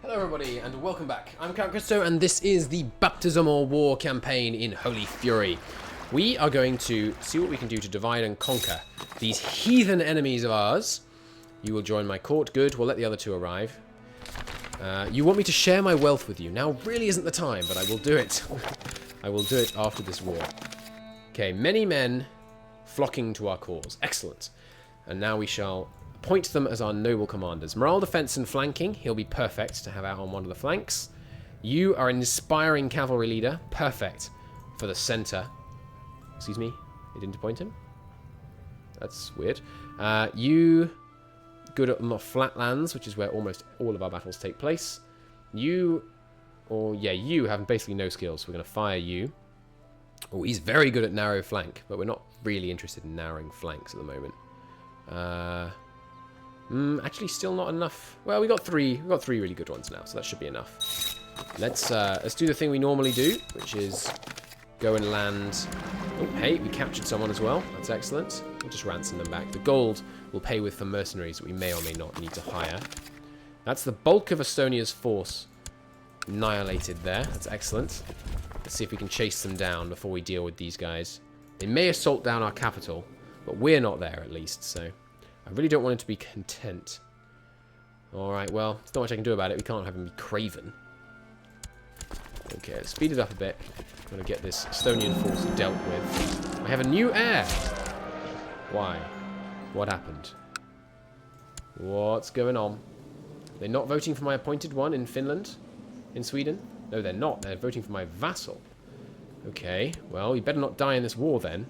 Hello everybody and welcome back. I'm CK2 and this is the Baptismal War campaign in Holy Fury. We are going to see what we can do to divide and conquer these heathen enemies of ours. You will join my court. Good. We'll let the other two arrive. You want me to share my wealth with you. Now really isn't the time, but I will do it. I will do it after this war. Okay, many men flocking to our cause. Excellent. And now we shall appoint them as our noble commanders. Morale, defense, and flanking. He'll be perfect to have out on one of the flanks. You are an inspiring cavalry leader. Perfect for the center. Excuse me? They didn't appoint him? That's weird. You good on the flatlands, which is where almost all of our battles take place. You have basically no skills, so we're going to fire you. Oh, he's very good at narrow flank, but we're not really interested in narrowing flanks at the moment. Actually, still not enough. Well, we got three really good ones now, so that should be enough. Let's do the thing we normally do, which is go and land. Oh, hey, we captured someone as well. That's excellent. We'll just ransom them back. The gold we'll pay with for mercenaries that we may or may not need to hire. That's the bulk of Estonia's force annihilated there. That's excellent. Let's see if we can chase them down before we deal with these guys. They may assault down our capital, but we're not there at least, so I really don't want him to be content. Alright, well, there's not much I can do about it. We can't have him be craven. Okay, let's speed it up a bit. I'm going to get this Estonian force dealt with. I have a new heir! Why? What happened? What's going on? They're not voting for my appointed one in Finland? In Sweden? No, they're not. They're voting for my vassal. Okay, well, you better not die in this war then.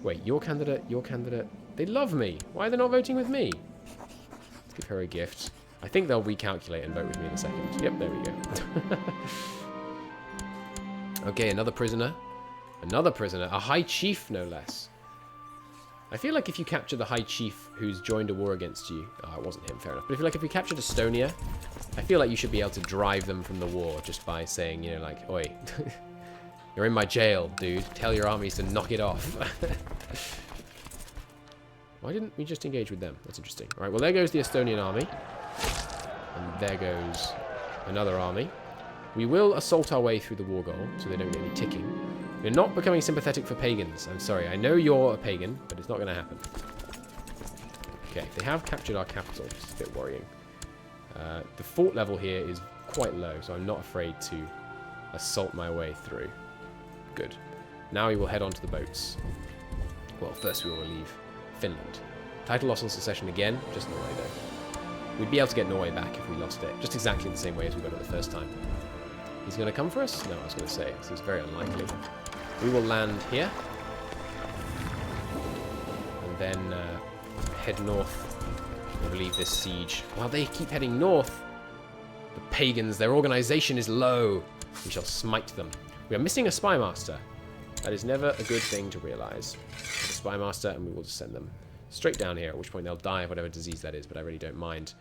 Wait, your candidate... They love me. Why are they not voting with me? Let's give her a gift. I think they'll recalculate and vote with me in a second. Yep, there we go. Okay, another prisoner. Another prisoner. A high chief, no less. I feel like if you capture the high chief who's joined a war against you... Oh, it wasn't him, fair enough. But if we captured Estonia, I feel like you should be able to drive them from the war just by saying, you know, like, oi, you're in my jail, dude. Tell your armies to knock it off. Why didn't we just engage with them? That's interesting. All right, well, there goes the Estonian army. And there goes another army. We will assault our way through the war goal, so they don't get any ticking. We're not becoming sympathetic for pagans. I'm sorry. I know you're a pagan, but it's not going to happen. Okay, they have captured our capital, which is a bit worrying. The fort level here is quite low, so I'm not afraid to assault my way through. Good. Now we will head on to the boats. Well, first we will relieve Finland. Title loss on secession again, just Norway though. We'd be able to get Norway back if we lost it, just exactly the same way as we got it the first time. He's going to come for us? No, I was going to say, this is very unlikely. We will land here. And then head north and relieve this siege. While they keep heading north, the pagans, their organization is low. We shall smite them. We are missing a spy master. That is never a good thing to realize. A spy master, and we will just send them straight down here, at which point they'll die of whatever disease that is, but I really don't mind.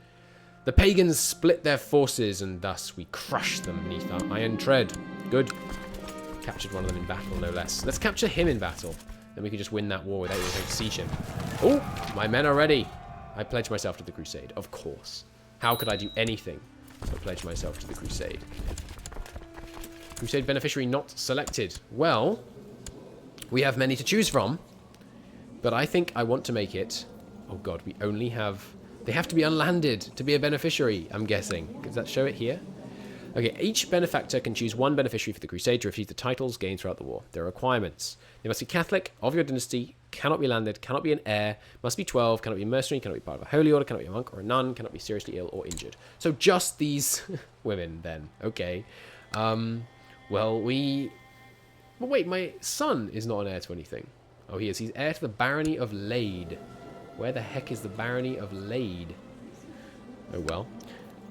The pagans split their forces, and thus we crush them beneath our iron tread. Good. Captured one of them in battle, no less. Let's capture him in battle. Then we can just win that war without even having to siege him. Oh, my men are ready. I pledge myself to the Crusade, of course. How could I do anything but pledge myself to the Crusade? Crusade beneficiary not selected. Well, we have many to choose from, but I think I want to make it... Oh god, we only have... They have to be unlanded to be a beneficiary, I'm guessing. Does that show it here? Okay, each benefactor can choose one beneficiary for the Crusade to receive the titles gained throughout the war. There are requirements. They must be Catholic, of your dynasty, cannot be landed, cannot be an heir, must be 12, cannot be a mercenary, cannot be part of a holy order, cannot be a monk or a nun, cannot be seriously ill or injured. So just these women, then. Okay. Well, wait, my son is not an heir to anything. Oh, he is. He's heir to the barony of Lade. Where the heck is the barony of Lade? Oh, well.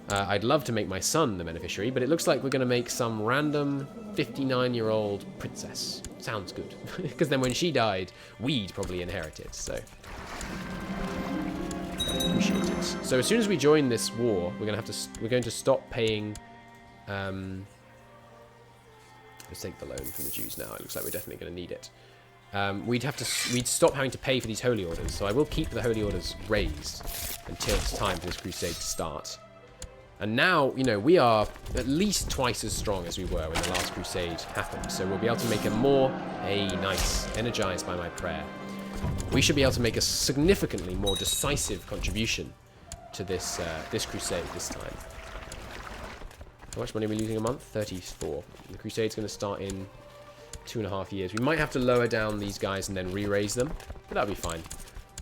I'd love to make my son the beneficiary, but it looks like we're going to make some random 59-year-old princess. Sounds good. Because then when she died, we'd probably inherit it, so... I appreciate it. So as soon as we join this war, we're going to stop paying... Let's take the loan from the Jews now. It looks like we're definitely going to need it. We'd stop having to pay for these holy orders, so I will keep the holy orders raised until it's time for this crusade to start. And now, you know, we are at least twice as strong as we were when the last crusade happened. So we'll be able to make a more... Hey, nice. Energized by my prayer. We should be able to make a significantly more decisive contribution to this this crusade this time. How much money are we losing a month? 34. The crusade's going to start in 2.5 years. We might have to lower down these guys and then re-raise them, but that'll be fine.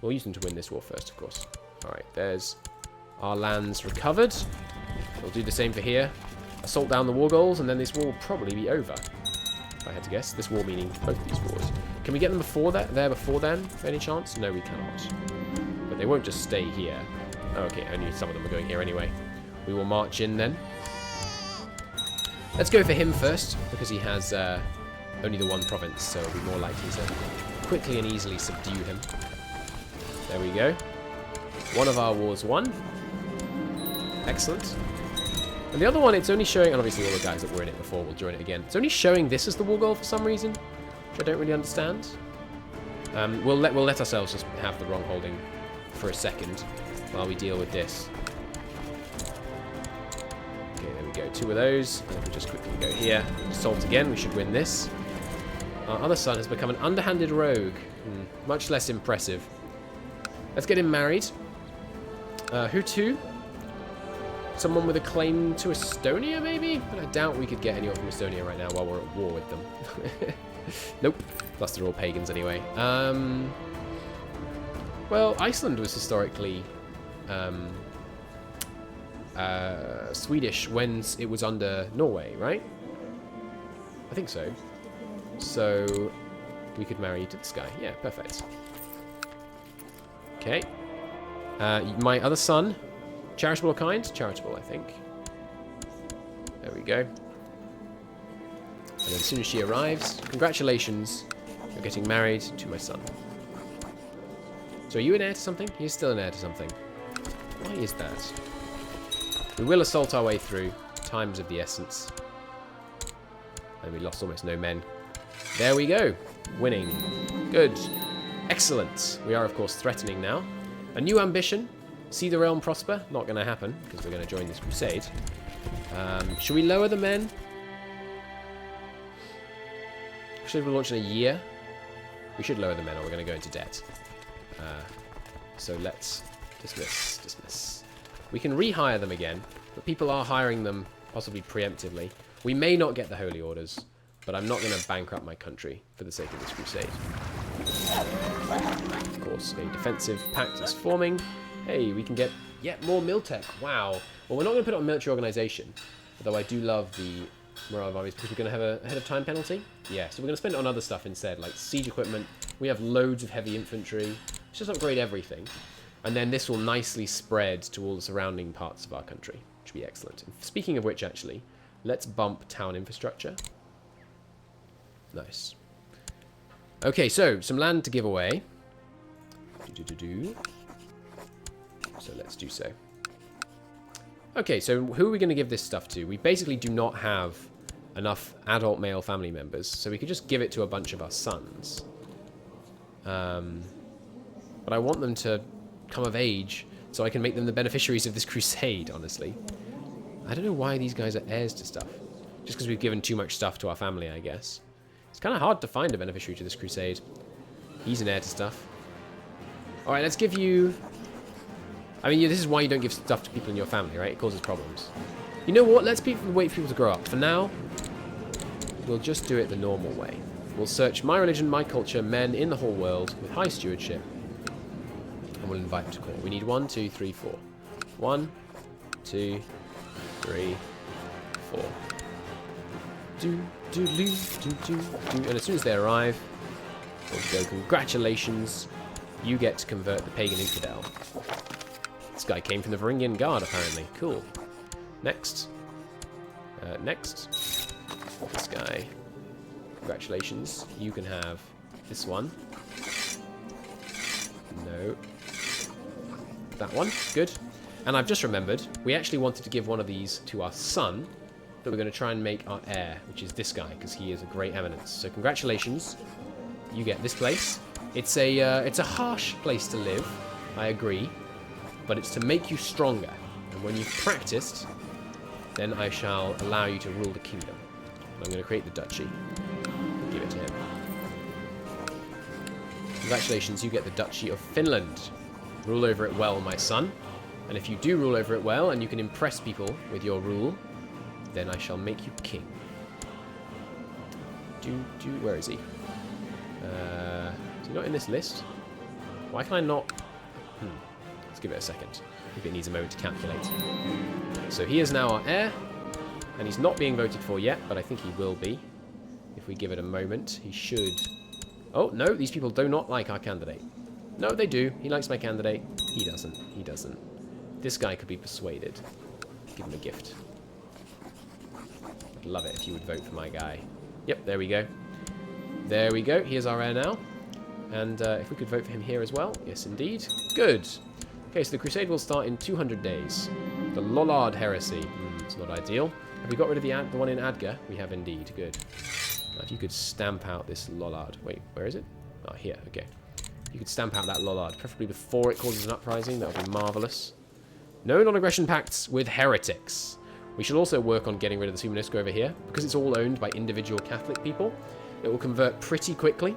We'll use them to win this war first, of course. Alright, there's our lands recovered. We'll do the same for here. Assault down the war goals, and then this war will probably be over. If I had to guess. This war meaning both these wars. Can we get them before that? There before then, by any chance? No, we cannot. But they won't just stay here. Oh, okay, only some of them are going here anyway. We will march in then. Let's go for him first, because he has only the one province, so it'll be more likely to quickly and easily subdue him. There we go. One of our wars won. Excellent. And the other one, it's only showing, and obviously all the guys that were in it before will join it again. It's only showing this as the war goal for some reason, which I don't really understand. We'll let ourselves just have the wrong holding for a second while we deal with this. Okay, there we go. 2 of those. And if we just quickly go here, assault again, we should win this. Our other son has become an underhanded rogue. Much less impressive. Let's get him married. Who to? Someone with a claim to Estonia, maybe? But I doubt we could get anyone from Estonia right now while we're at war with them. Nope. Plus they're all pagans anyway. Well, Iceland was historically Swedish when it was under Norway, right? I think so. So we could marry to this guy. Yeah, perfect. Okay. My other son, charitable or kind? Charitable, I think. There we go. And then as soon as she arrives, congratulations, you're getting married to my son. So are you an heir to something? He's still an heir to something. Why is that? We will assault our way through. Time's of the essence. And we lost almost no men. There we go. Winning. Good. Excellent. We are, of course, threatening now. A new ambition. See the realm prosper. Not going to happen, because we're going to join this crusade. Should we lower the men? Should we launch in a year? We should lower the men, or we're going to go into debt. So let's dismiss. Dismiss. We can rehire them again, but people are hiring them possibly preemptively. We may not get the Holy Orders, but I'm not going to bankrupt my country for the sake of this crusade. Of course, a defensive pact is forming. Hey, we can get yet more Miltech. Wow. Well, we're not going to put it on military organization, although I do love the morale of armies because we're going to have a ahead of time penalty. Yeah, so we're going to spend it on other stuff instead, like siege equipment. We have loads of heavy infantry. Let's just upgrade everything. And then this will nicely spread to all the surrounding parts of our country, which will be excellent. And speaking of which, actually, let's bump town infrastructure. Nice. Okay, so some land to give away. So let's do so. Okay, so who are we going to give this stuff to? We basically do not have enough adult male family members, so we could just give it to a bunch of our sons. But I want them to come of age so I can make them the beneficiaries of this crusade, honestly. I don't know why these guys are heirs to stuff. Just because we've given too much stuff to our family, I guess. It's kind of hard to find a beneficiary to this crusade. He's an heir to stuff. Alright, let's give you... I mean, this is why you don't give stuff to people in your family, right? It causes problems. You know what? Let's wait for people to grow up. For now, we'll just do it the normal way. We'll search my religion, my culture, men in the whole world with high stewardship. And we'll invite them to court. We need 1, 2, 3, 4. 1, 2, 3, 4. And as soon as they arrive, we'll go, congratulations, you get to convert the pagan infidel. This guy came from the Varangian Guard, apparently. Cool. Next. Next. This guy. Congratulations. You can have this one. No. That one. Good. And I've just remembered, we actually wanted to give one of these to our son, that we're going to try and make our heir, which is this guy, because he is a great eminence. So congratulations. You get this place. It's a harsh place to live. I agree. But it's to make you stronger. And when you've practiced, then I shall allow you to rule the kingdom. I'm going to create the duchy. Give it to him. Congratulations, you get the Duchy of Finland. Rule over it well, my son. And if you do rule over it well, and you can impress people with your rule, then I shall make you king. Where is he? Is he not in this list? Why can I not... Let's give it a second. If it needs a moment to calculate. So he is now our heir, and he's not being voted for yet, but I think he will be. If we give it a moment, he should... Oh, no, these people do not like our candidate. No, they do. He likes my candidate. He doesn't. He doesn't. This guy could be persuaded. Give him a gift. I'd love it if you would vote for my guy. Yep, there we go. There we go. He is our heir now. And if we could vote for him here as well. Yes, indeed. Good. Okay, so the Crusade will start in 200 days. The Lollard heresy. It's not ideal. Have we got rid of the one in Adgar? We have indeed. Good. Now, if you could stamp out this Lollard. Wait, where is it? Oh, here. Okay. You could stamp out that Lollard, preferably before it causes an uprising. That would be marvellous. No non-aggression pacts with heretics. We should also work on getting rid of the Sumanisco over here. Because it's all owned by individual Catholic people, it will convert pretty quickly.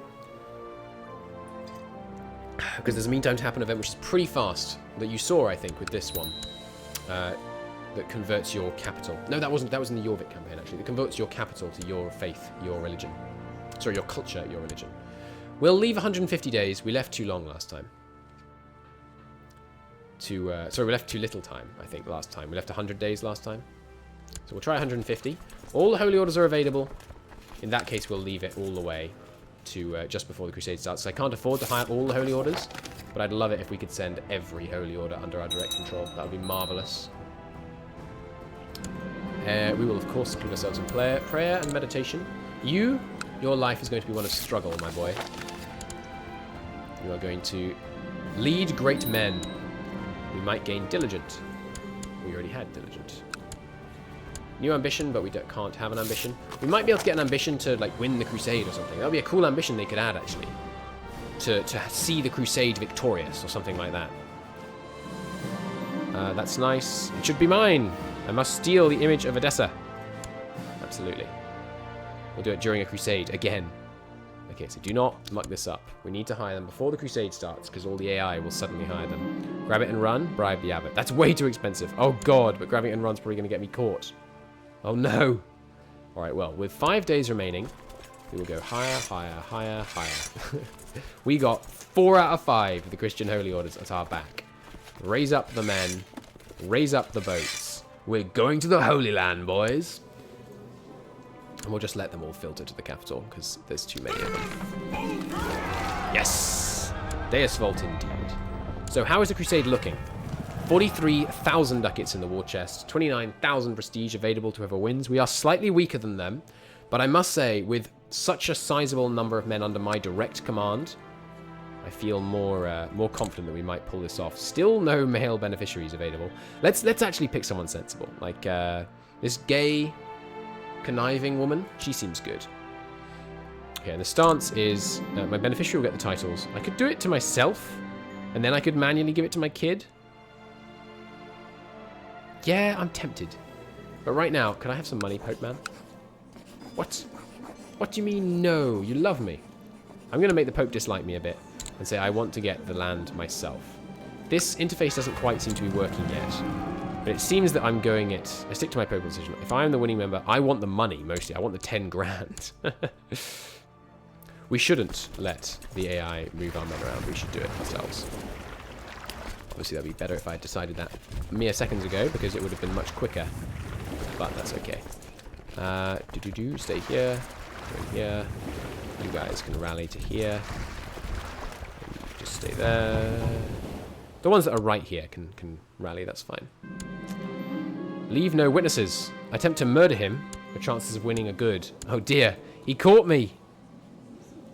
Because there's a meantime to happen event which is pretty fast, that you saw, I think, with this one. That converts your capital. No, that was in the Jorvik campaign, actually. That converts your capital to your faith, your religion. Sorry, your culture, your religion. We'll leave 150 days. We left too long last time. Sorry, we left too little time, I think, last time. We left 100 days last time. So we'll try 150. All the Holy Orders are available. In that case, we'll leave it all the way to just before the Crusade starts. So I can't afford to hire all the Holy Orders, but I'd love it if we could send every Holy Order under our direct control. That would be marvellous. We will, of course, seclude ourselves in prayer and meditation. Your life is going to be one of struggle, my boy. You are going to lead great men. We might gain diligent. We already had diligent. New ambition, but we can't have an ambition. We might be able to get an ambition to like win the Crusade or something. That would be a cool ambition they could add, actually. To see the Crusade victorious or something like that. That's nice. It should be mine. I must steal the image of Edessa. Absolutely. We'll do it during a Crusade again. Okay, so do not muck this up. We need to hire them before the Crusade starts, because all the AI will suddenly hire them. Grab it and run, bribe the abbot. That's way too expensive. Oh god, but grabbing it and run's probably going to get me caught. Oh no. Alright, well, with 5 days remaining, we will go higher, higher, higher, higher. We got 4 out of 5 of the Christian Holy Orders at our back. Raise up the men. Raise up the boats. We're going to the Holy Land, boys. And we'll just let them all filter to the capital, because there's too many of them. Yes! Deus Volt indeed. So how is the Crusade looking? 43,000 ducats in the war chest, 29,000 prestige available to whoever wins. We are slightly weaker than them, but I must say, with such a sizable number of men under my direct command, I feel more confident that we might pull this off. Still no male beneficiaries available. Let's actually pick someone sensible, like this gay, conniving woman. She seems good. Okay, and the stance is my beneficiary will get the titles. I could do it to myself, and then I could manually give it to my kid. Yeah, I'm tempted. But right now, can I have some money, Pope Man? What? What do you mean, no? You love me. I'm going to make the Pope dislike me a bit and say I want to get the land myself. This interface doesn't quite seem to be working yet. But it seems that I'm going it... I stick to my Popal decision. If I am the winning member, I want the money, mostly. I want the 10 grand. We shouldn't let the AI move our men around. We should do it ourselves. Obviously, that would be better if I had decided that mere seconds ago, because it would have been much quicker. But that's okay. Stay here. Go here. You guys can rally to here. Just stay there. The ones that are right here can rally, that's fine. Leave no witnesses. Attempt to murder him. Your chances of winning are good. Oh dear, he caught me.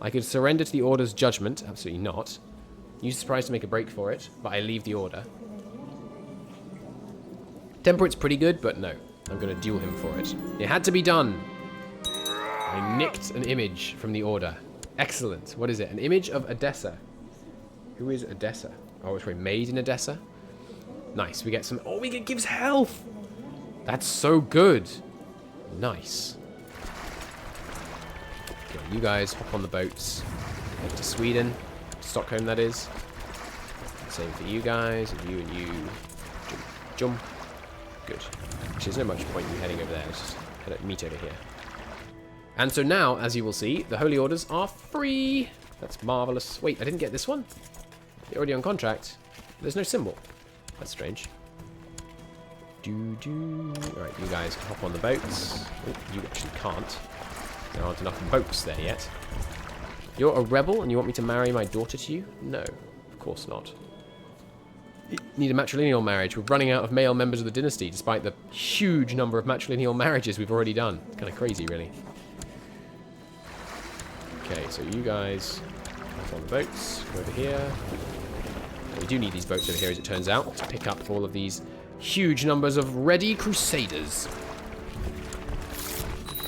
I could surrender to the order's judgment. Absolutely not. Use the surprise to make a break for it, but I leave the order. Temperate's pretty good, but no. I'm going to duel him for it. It had to be done. I nicked an image from the order. Excellent. What is it? An image of Edessa. Who is Edessa? Oh, it's made in Edessa. Nice. We get some... Oh, it gives health. That's so good. Nice. Okay, you guys hop on the boats. Head to Sweden. Stockholm, that is. Same for you guys. And you. Jump. Jump. Good. Actually, there's no much point in you heading over there. Let's just meet over here. And so now, as you will see, the Holy Orders are free. That's marvelous. Wait, I didn't get this one? They're already on contract. There's no symbol. That's strange. Alright, you guys can hop on the boats. Oh, you actually can't. There aren't enough boats there yet. You're a rebel and you want me to marry my daughter to you? No, of course not. You need a matrilineal marriage. We're running out of male members of the dynasty, despite the huge number of matrilineal marriages we've already done. It's kind of crazy, really. Okay, so you guys hop on the boats. Go over here. We do need these boats over here, as it turns out, to pick up all of these huge numbers of ready crusaders.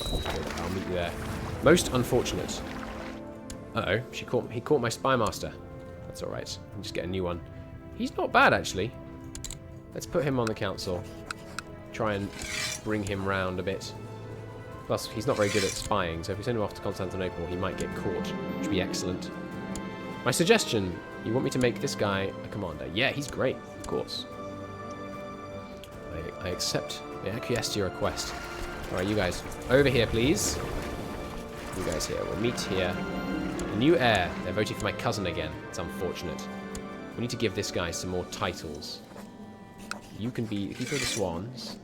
I'll meet you there. Most unfortunate. Uh-oh, he caught my spy master. That's alright. I'll just get a new one. He's not bad, actually. Let's put him on the council. Try and bring him round a bit. Plus, he's not very good at spying, so if we send him off to Constantinople, he might get caught, which would be excellent. My suggestion, you want me to make this guy a commander? Yeah, he's great, of course. I accept. I acquiesce to your request. Alright, you guys, over here, please. You guys here. We'll meet here. The new heir. They're voting for my cousin again. It's unfortunate. We need to give this guy some more titles. You can be the Keeper of the Swans.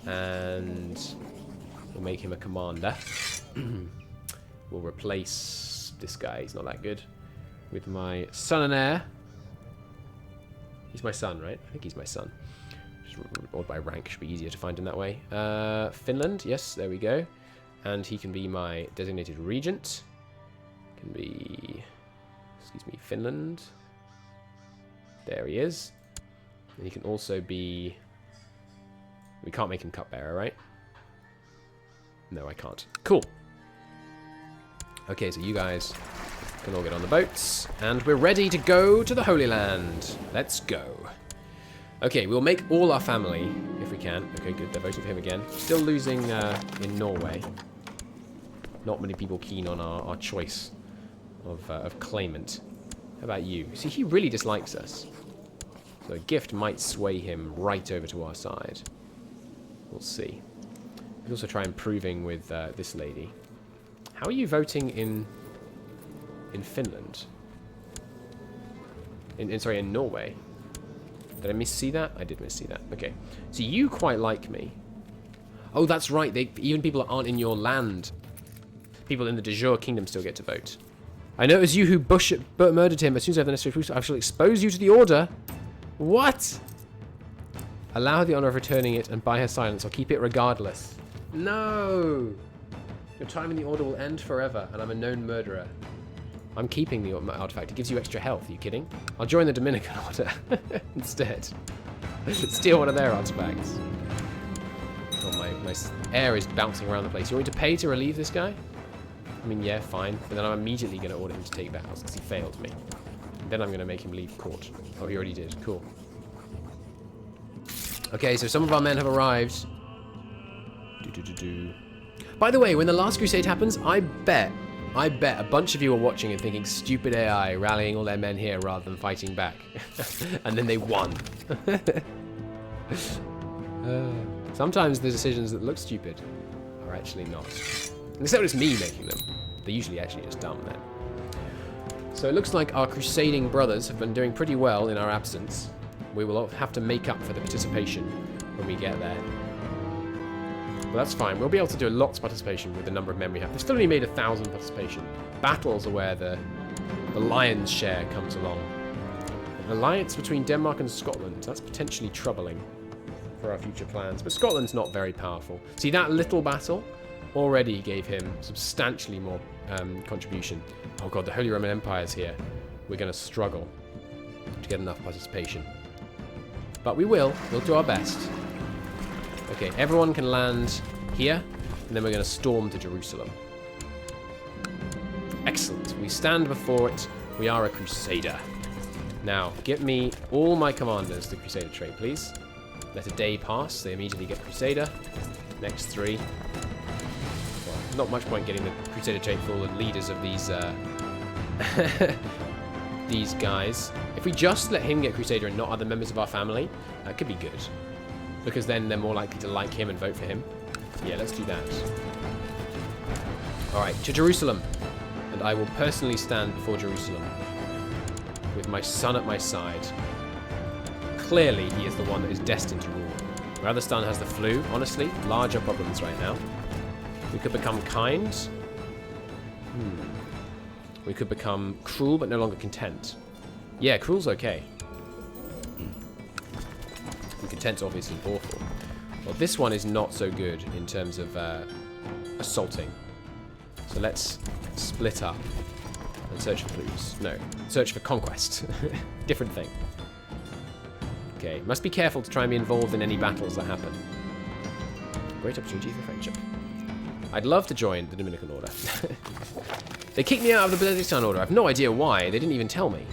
And we'll make him a commander. We'll replace this guy. He's not that good. With my son and heir. He's my son, right? I think he's my son. Or by rank, should be easier to find him that way. Finland, yes, there we go. And he can be my designated regent. Can be, excuse me, Finland. There he is. And he can also be, we can't make him cupbearer, right? No, I can't. Cool. Okay, so you guys can all get on the boats. And we're ready to go to the Holy Land. Let's go. Okay, we'll make all our family, if we can. Okay, good, they're voting for him again. Still losing in Norway. Not many people keen on our choice of claimant. How about you? See, he really dislikes us. So a gift might sway him right over to our side. We'll see. We'll also try improving with this lady. How are you voting in Finland? Sorry, in Norway. Did I miss-see that? I did miss-see that. Okay. So you quite like me. Oh, that's right. Even people that aren't in your land. People in the de jure kingdom still get to vote. I know it was you who murdered him. As soon as I have the necessary proof, I shall expose you to the order. What? Allow her the honor of returning it and buy her silence, or keep it regardless. No! Your time in the order will end forever, and I'm a known murderer. I'm keeping the artifact. It gives you extra health. Are you kidding? I'll join the Dominican order instead. Steal one of their artifacts. Oh, my air is bouncing around the place. You want me to pay to relieve this guy? I mean, yeah, fine. But then I'm immediately going to order him to take the house because he failed me. And then I'm going to make him leave court. Oh, he already did. Cool. Okay, so some of our men have arrived. By the way, when the last crusade happens, I bet a bunch of you are watching and thinking, stupid AI, rallying all their men here rather than fighting back. And then they won. Sometimes the decisions that look stupid are actually not. Except it's me making them. They're usually actually just dumb then. So it looks like our crusading brothers have been doing pretty well in our absence. We will have to make up for the participation when we get there. But that's fine. We'll be able to do lots of participation with the number of men we have. We've still only made 1,000 participation. Battles are where the lion's share comes along. An alliance between Denmark and Scotland. That's potentially troubling for our future plans. But Scotland's not very powerful. See, that little battle already gave him substantially more contribution. Oh god, the Holy Roman Empire's here. We're going to struggle to get enough participation. But we will. We'll do our best. Okay, everyone can land here, and then we're going to storm to Jerusalem. Excellent. We stand before it. We are a crusader. Now, get me all my commanders the crusader trait, please. Let a day pass. They immediately get Crusader. Next 3. Well, not much point getting the Crusader trait for the leaders of these these guys. If we just let him get Crusader and not other members of our family, that could be good. Because then they're more likely to like him and vote for him. Yeah, let's do that. Alright, to Jerusalem. And I will personally stand before Jerusalem with my son at my side. Clearly, he is the one that is destined to rule. Radistan has the flu, honestly. Larger problems right now. We could become kind. We could become cruel, but no longer content. Yeah, cruel's okay. And content's obviously awful. Well, this one is not so good in terms of assaulting. So let's split up and search for clues. No, search for conquest. Different thing. Okay, must be careful to try and be involved in any battles that happen. Great opportunity for friendship. I'd love to join the Dominican Order. They kicked me out of the Benedictine Order. I have no idea why. They didn't even tell me.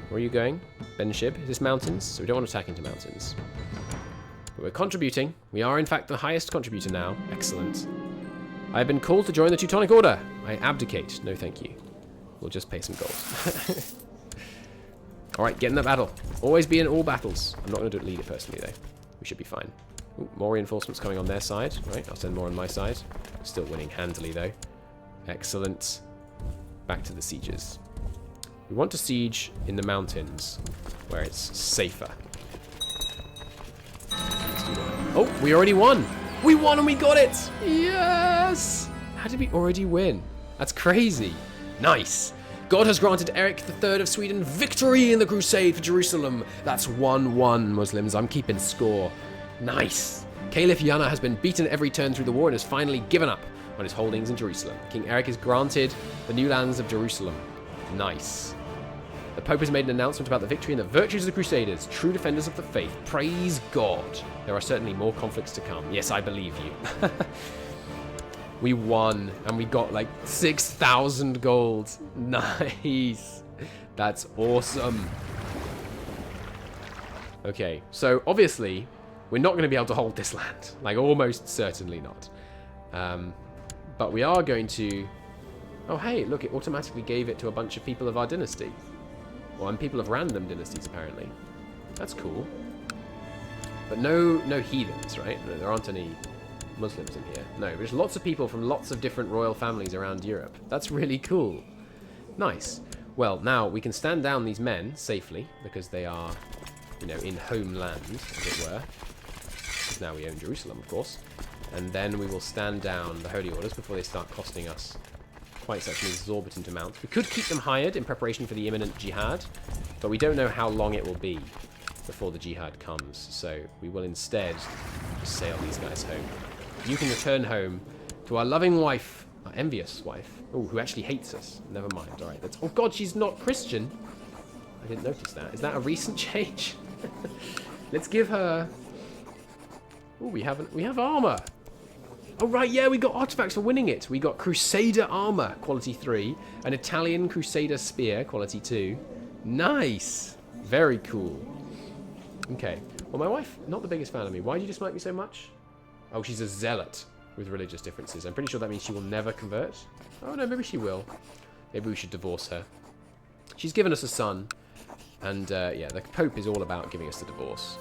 Where are you going? Benshib? Is this mountains? So we don't want to attack into mountains. But we're contributing. We are, in fact, the highest contributor now. Excellent. I have been called to join the Teutonic Order. I abdicate. No, thank you. We'll just pay some gold. Alright, get in the battle. Always be in all battles. I'm not going to lead it personally, though. We should be fine. Ooh, more reinforcements coming on their side. Right, I'll send more on my side. Still winning handily, though. Excellent. Back to the sieges. We want to siege in the mountains, where it's safer. Let's do that. Oh, we already won! We won and we got it! Yes! How did we already win? That's crazy. Nice. God has granted Eric III of Sweden victory in the Crusade for Jerusalem. That's 1-1, Muslims. I'm keeping score. Nice. Caliph Yana has been beaten at every turn through the war and has finally given up on his holdings in Jerusalem. King Eric is granted the new lands of Jerusalem. Nice. The Pope has made an announcement about the victory and the virtues of the Crusaders, true defenders of the faith. Praise God. There are certainly more conflicts to come. Yes, I believe you. We won, and we got like 6,000 gold. Nice. That's awesome. Okay, so obviously, we're not going to be able to hold this land. Like, almost certainly not. But we are going to... Oh, hey, look, it automatically gave it to a bunch of people of our dynasty. Well, and people of random dynasties, apparently. That's cool. But no heathens, right? There aren't any Muslims in here. No, there's lots of people from lots of different royal families around Europe. That's really cool. Nice. Well, now we can stand down these men safely, because they are, you know, in homeland, as it were. Because now we own Jerusalem, of course. And then we will stand down the Holy Orders before they start costing us quite such an exorbitant amount. We could keep them hired in preparation for the imminent jihad, but we don't know how long it will be before the jihad comes. So we will instead sail these guys home. You can return home to our loving wife, our envious wife. Oh, who actually hates us. Never mind. All right. That's. Oh God, she's not Christian. I didn't notice that. Is that a recent change? Let's give her. Oh, we have armor. Oh right, yeah, we got artifacts for winning it. We got Crusader armor, quality 3, an Italian Crusader spear, quality 2. Nice. Very cool. Okay. Well, my wife, not the biggest fan of me. Why do you dislike me so much? Oh, she's a zealot with religious differences. I'm pretty sure that means she will never convert. Oh, no, maybe she will. Maybe we should divorce her. She's given us a son. And, yeah, the Pope is all about giving us the divorce.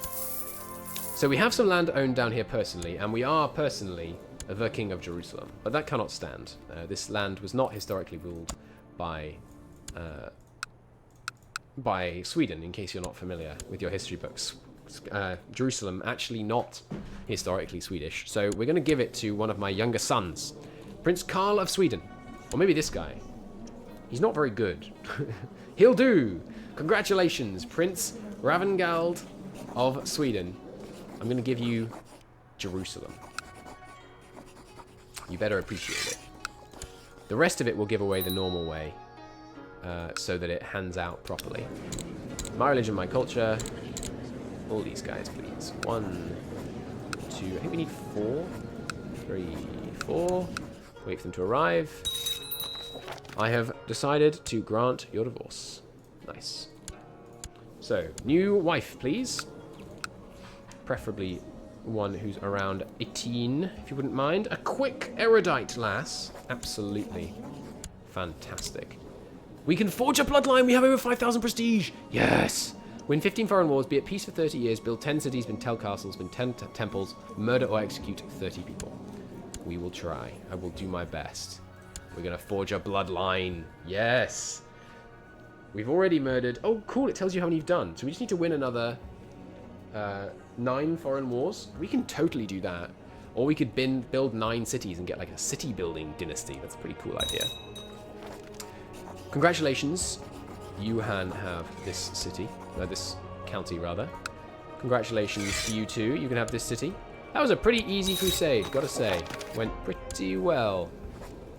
So we have some land owned down here personally, and we are personally the King of Jerusalem. But that cannot stand. This land was not historically ruled by Sweden, in case you're not familiar with your history books. Jerusalem actually not historically Swedish. So we're going to give it to one of my younger sons, Prince Carl of Sweden. Or maybe this guy. He's not very good. He'll do. Congratulations, Prince Ravengald of Sweden. I'm going to give you Jerusalem. You better appreciate it. The rest of it we'll give away the normal way, so that it hands out properly. My religion, my culture. All these guys, please. 1, 2, I think we need 4. 3, 4. Wait for them to arrive. I have decided to grant your divorce. Nice. So, new wife, please. preferably one who's around 18, if you wouldn't mind. A quick erudite lass. Absolutely fantastic. We can forge a bloodline. We have over 5,000 prestige. Yes. Win 15 foreign wars, be at peace for 30 years, build 10 cities, build 10 castles, build 10 temples, murder or execute 30 people. We will try. I will do my best. We're going to forge a bloodline. Yes. We've already murdered... Oh, cool. It tells you how many you've done. So we just need to win another 9 foreign wars. We can totally do that. Or we could build 9 cities and get like a city building dynasty. That's a pretty cool idea. Congratulations. You have this city. This county, rather. Congratulations to you too. You can have this city. That was a pretty easy crusade, gotta say. Went pretty well.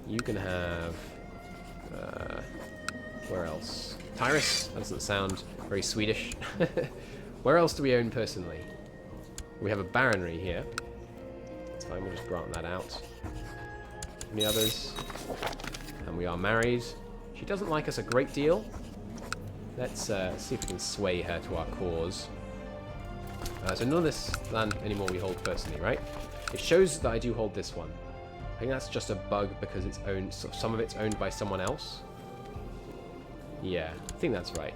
You can have... where else? Tyrus? That doesn't sound very Swedish. Where else do we own personally? We have a baronry here. That's fine, we'll just grant that out. Any others? And we are married. She doesn't like us a great deal. Let's see if we can sway her to our cause. So none of this land anymore we hold personally, right? It shows that I do hold this one. I think that's just a bug because it's owned. Some of it's owned by someone else. Yeah, I think that's right.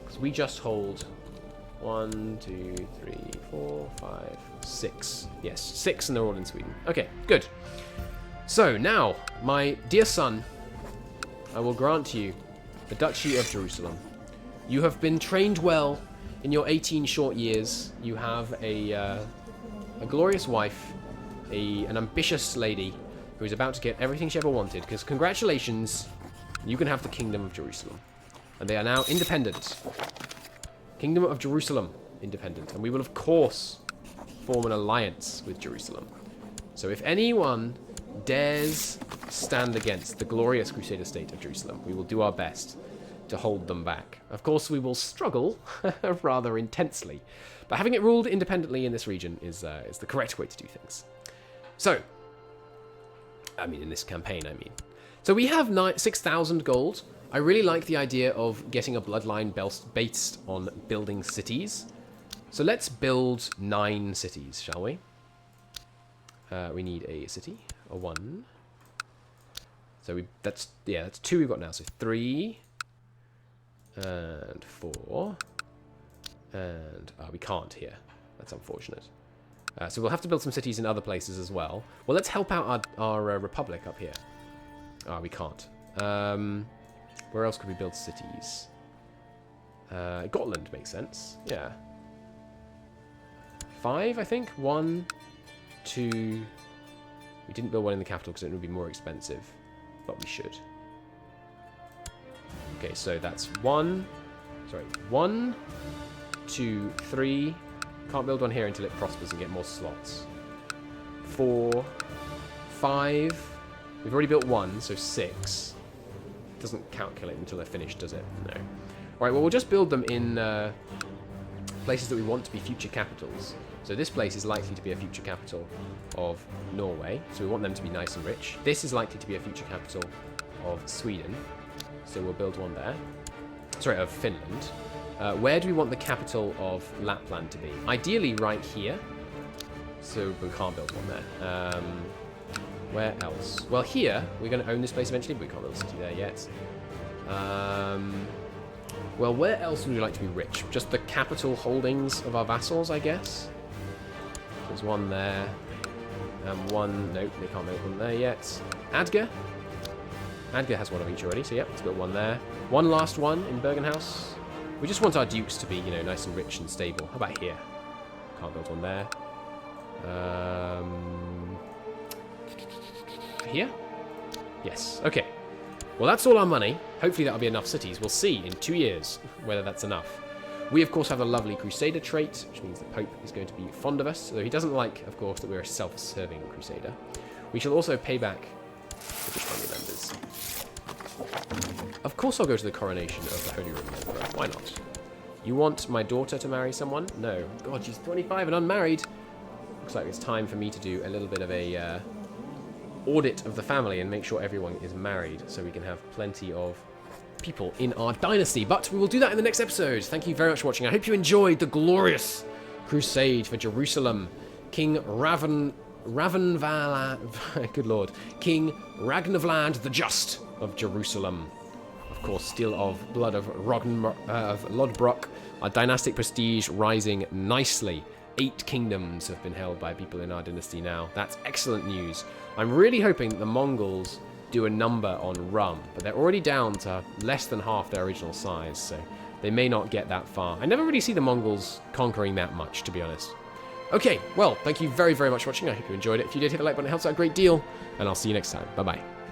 Because we just hold 1, 2, 3, 4, 5, 6. Yes, 6, and they're all in Sweden. Okay, good. So now, my dear son, I will grant you the Duchy of Jerusalem. You have been trained well in your 18 short years. You have a glorious wife, an ambitious lady who is about to get everything she ever wanted. Because congratulations, you can have the Kingdom of Jerusalem. And they are now independent. Kingdom of Jerusalem, independent. And we will, of course, form an alliance with Jerusalem. So if anyone dares stand against the glorious Crusader state of Jerusalem, we will do our best to hold them back. Of course, we will struggle rather intensely, but having it ruled independently in this region is the correct way to do things. So, I mean, in this campaign, I mean. So we have 6,000 gold. I really like the idea of getting a bloodline based on building cities. So let's build 9 cities, shall we? We need a city, a 1. So that's 2 we've got now. So 3 and 4, and we can't here. That's unfortunate. So we'll have to build some cities in other places as well. Well, let's help out our republic up here. We can't. Where else could we build cities? Gotland makes sense. Yeah. 5, I think. 1, 2. We didn't build one in the capital because it would be more expensive, but we should. Okay, so that's 1, 2, 3. Can't build one here until it prospers and get more slots. 4, 5. We've already built 1, so 6. It doesn't calculate until they're finished, does it? No. Alright, well, we'll just build them in places that we want to be future capitals. So this place is likely to be a future capital of Norway, so we want them to be nice and rich. This is likely to be a future capital of Sweden. So we'll build one there. Sorry, of Finland. Where do we want the capital of Lapland to be? Ideally right here. So we can't build one there. Where else? Well, here, we're going to own this place eventually, but we can't build a city there yet. Well, where else would we like to be rich? Just the capital holdings of our vassals, I guess. There's one there. And one... Nope, they can't build one there yet. Adger. Adger has one of each already, so yep, let's build one there. One last one in Bergenhaus. We just want our dukes to be, you know, nice and rich and stable. How about here? Can't build one there. Here? Yes, okay. Well, that's all our money. Hopefully that'll be enough cities. We'll see in 2 years whether that's enough. We, of course, have a lovely Crusader trait, which means the Pope is going to be fond of us, though he doesn't like, of course, that we're a self-serving Crusader. We shall also pay back British money lenders. Of course I'll go to the coronation of the Holy Roman Emperor. Why not? You want my daughter to marry someone? No. God, she's 25 and unmarried. Looks like it's time for me to do a little bit of a audit of the family and make sure everyone is married so we can have plenty of people in our dynasty. But we will do that in the next episode. Thank you very much for watching. I hope you enjoyed the glorious Crusade for Jerusalem. King good lord. King Ragnavland the Just of Jerusalem. Of course, still of blood of Lodbrok. Our dynastic prestige rising nicely. 8 kingdoms have been held by people in our dynasty now. That's excellent news. I'm really hoping that the Mongols do a number on rum, but they're already down to less than half their original size, so they may not get that far. I never really see the Mongols conquering that much, to be honest. Okay, well, thank you very, very much for watching. I hope you enjoyed it. If you did, hit the like button. It helps out a great deal, and I'll see you next time. Bye-bye.